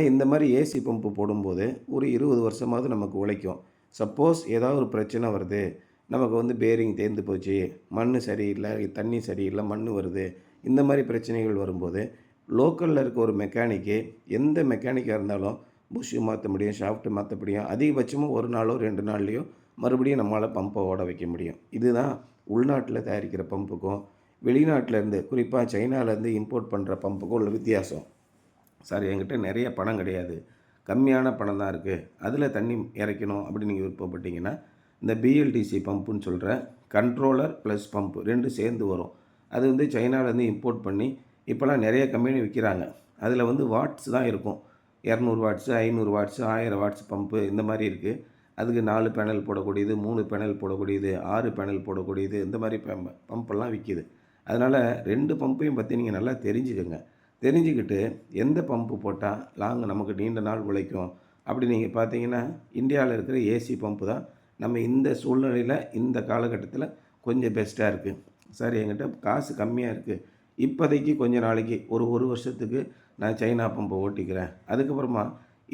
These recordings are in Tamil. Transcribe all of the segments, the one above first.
இந்த மாதிரி ஏசி பம்பு போடும்போது ஒரு 20 வருஷமாவது நமக்கு உழைக்கும். சப்போஸ் ஏதாவது ஒரு பிரச்சனை வருது, நமக்கு வந்து பேரிங் தேய்ந்து போச்சு, மண் சரியில்லை, தண்ணி சரியில்லை, மண் வருது, இந்த மாதிரி பிரச்சனைகள் வரும்போது லோக்கலில் இருக்க ஒரு மெக்கானிக்கு, எந்த மெக்கானிக்காக இருந்தாலும் புஷ்ஷு மாற்ற முடியும், ஷாஃப்ட்டு மாற்ற முடியும். அதிகபட்சமாக 1 நாளோ 2 நாள்லேயோ மறுபடியும் நம்மளால் பம்பை ஓட வைக்க முடியும். இதுதான் உள்நாட்டில் தயாரிக்கிற பம்புக்கும் வெளிநாட்டில் இருந்து குறிப்பாக சைனாவிலேருந்து இம்போர்ட் பண்ணுற பம்புக்கும் உள்ள வித்தியாசம். சார் என்கிட்ட நிறைய பணம் கிடையாது, கம்மியான பணம் தான் இருக்குது, அதில் தண்ணி இறைக்கணும் அப்படின்னு நீங்கள் விருப்பப்பட்டீங்கன்னா இந்த பிஎல்டிசி பம்புன்னு சொல்கிற கண்ட்ரோலர் ப்ளஸ் பம்பு 2 சேர்ந்து வரும். அது வந்து சைனாவிலேருந்து இம்போர்ட் பண்ணி இப்போலாம் நிறைய கம்பெனி விற்கிறாங்க. அதில் வந்து வாட்ஸ் தான் இருக்கும். 200 வாட்ஸு, 500 வாட்ஸு, 1000 வாட்ஸ் பம்பு இந்த மாதிரி இருக்குது. அதுக்கு 4 பேனல் போடக்கூடியது, 3 பேனல் போடக்கூடியது, 6 பேனல் போடக்கூடியது, இந்த மாதிரி பம்பெல்லாம் விற்கிது. அதனால் 2 பம்பையும் பற்றி நீங்கள் நல்லா தெரிஞ்சுக்கங்க. தெரிஞ்சுக்கிட்டு எந்த பம்பு போட்டால் நமக்கு நீண்ட நாள் உழைக்கும் அப்படி நீங்கள் பார்த்தீங்கன்னா இந்தியாவில் இருக்கிற ஏசி பம்பு தான் நம்ம இந்த சூழ்நிலையில் இந்த காலகட்டத்தில் கொஞ்சம் பெஸ்ட்டாக இருக்குது. சார் என்கிட்ட காசு கம்மியாக இருக்குது, இப்போதைக்கு கொஞ்ச நாளைக்கு ஒரு வருஷத்துக்கு நான் சைனா பம்பை ஓட்டிக்கிறேன், அதுக்கப்புறமா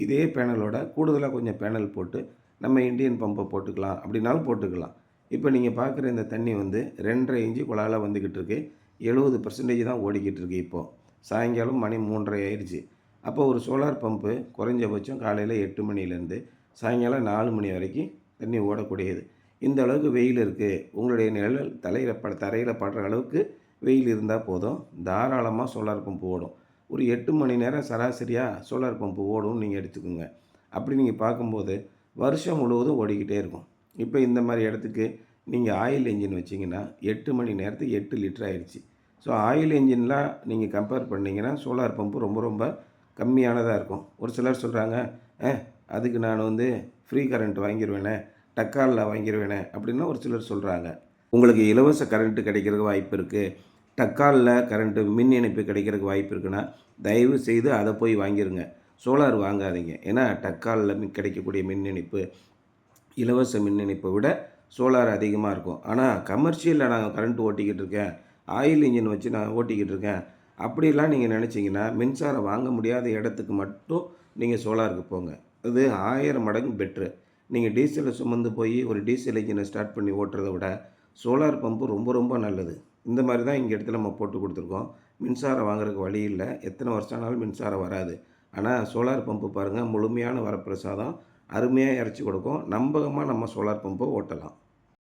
இதே பேனலோட கூடுதலாக கொஞ்சம் பேனல் போட்டு நம்ம இந்தியன் பம்பை போட்டுக்கலாம் அப்படின்னாலும் போட்டுக்கலாம். இப்போ நீங்கள் பார்க்குற இந்த தண்ணி வந்து 2.5 இன்ச்சு குழாயில் வந்துக்கிட்டு இருக்கு. 70% தான் ஓடிக்கிட்டு இருக்குது. இப்போது சாயங்காலம் மணி 3:30 ஆயிடுச்சு. அப்போ ஒரு சோலார் பம்பு குறைஞ்சபட்சம் காலையில் 8 மணிலேருந்து சாயங்காலம் 4 மணி வரைக்கும் தண்ணி ஓடக்கூடியது. இந்த அளவுக்கு வெயில் இருக்குது, உங்களுடைய நிழல் தரையில் படுற அளவுக்கு வெயில் இருந்தால் போதும், தாராளமாக சோலார் பம்பு ஓடும். ஒரு 8 மணி நேரம் சராசரியாக சோலார் பம்பு ஓடும்னு நீங்கள் எடுத்துக்கோங்க. அப்படி நீங்கள் பார்க்கும்போது வருஷம் முழுவதும் ஓடிக்கிட்டே இருக்கும். இப்போ இந்த மாதிரி இடத்துக்கு நீங்கள் ஆயில் என்ஜின் வச்சிங்கன்னா 8 மணி நேரத்துக்கு 8 லிட்டர் ஆயிடுச்சு. ஸோ ஆயில் என்ஜின்லாம் நீங்கள் கம்பேர் பண்ணிங்கன்னா சோலார் பம்பு ரொம்ப ரொம்ப கம்மியானதாக இருக்கும். ஒரு சிலர் சொல்கிறாங்க, அதுக்கு நான் வந்து ஃப்ரீ கரண்ட் வாங்கிடுவேனே, டக்காலில் வாங்கிடுவேனே அப்படின்னு ஒரு சிலர் சொல்கிறாங்க. உங்களுக்கு இலவச கரண்ட்டு கிடைக்கிறதுக்கு வாய்ப்பு இருக்குது, டக்காலில் கரண்ட்டு மின் இணைப்பு கிடைக்கிறதுக்கு வாய்ப்பு இருக்குன்னா தயவு செய்து அதை போய் வாங்கிடுங்க, சோலார் வாங்காதீங்க. ஏன்னா டக்காலில் கிடைக்கக்கூடிய மின் இணைப்பு இலவச மின் இணைப்பை விட சோலார் அதிகமாக இருக்கும். ஆனால் கமர்ஷியலில் நான் கரண்ட் ஓட்டிக்கிட்டு இருக்கேன், ஆயில் இன்ஜின் வச்சு நான் ஓட்டிக்கிட்டு இருக்கேன் அப்படிலாம் நீங்கள் நினச்சிங்கன்னா மின்சாரம் வாங்க முடியாத இடத்துக்கு மட்டும் நீங்கள் சோலாருக்கு போங்க. அது 1000 மடங்கு பெட்ரு. நீங்கள் டீசலை சுமந்து போய் ஒரு டீசல் இன்ஜினை ஸ்டார்ட் பண்ணி ஓட்டுறதை விட சோலார் பம்பு ரொம்ப ரொம்ப நல்லது. இந்த மாதிரி தான் இங்கே இடத்துல நம்ம போட்டு கொடுத்துருக்கோம். மின்சாரம் வாங்குறதுக்கு வழி இல்லை, எத்தனை வருஷம் ஆனாலும் மின்சாரம் வராது. ஆனால் சோலார் பம்பு பாருங்கள், முழுமையான வரப்பிரசாதம், அருமையாக இறச்சி கொடுக்கும். நம்பகமாக நம்ம சோலார் பம்பை ஓட்டலாம்.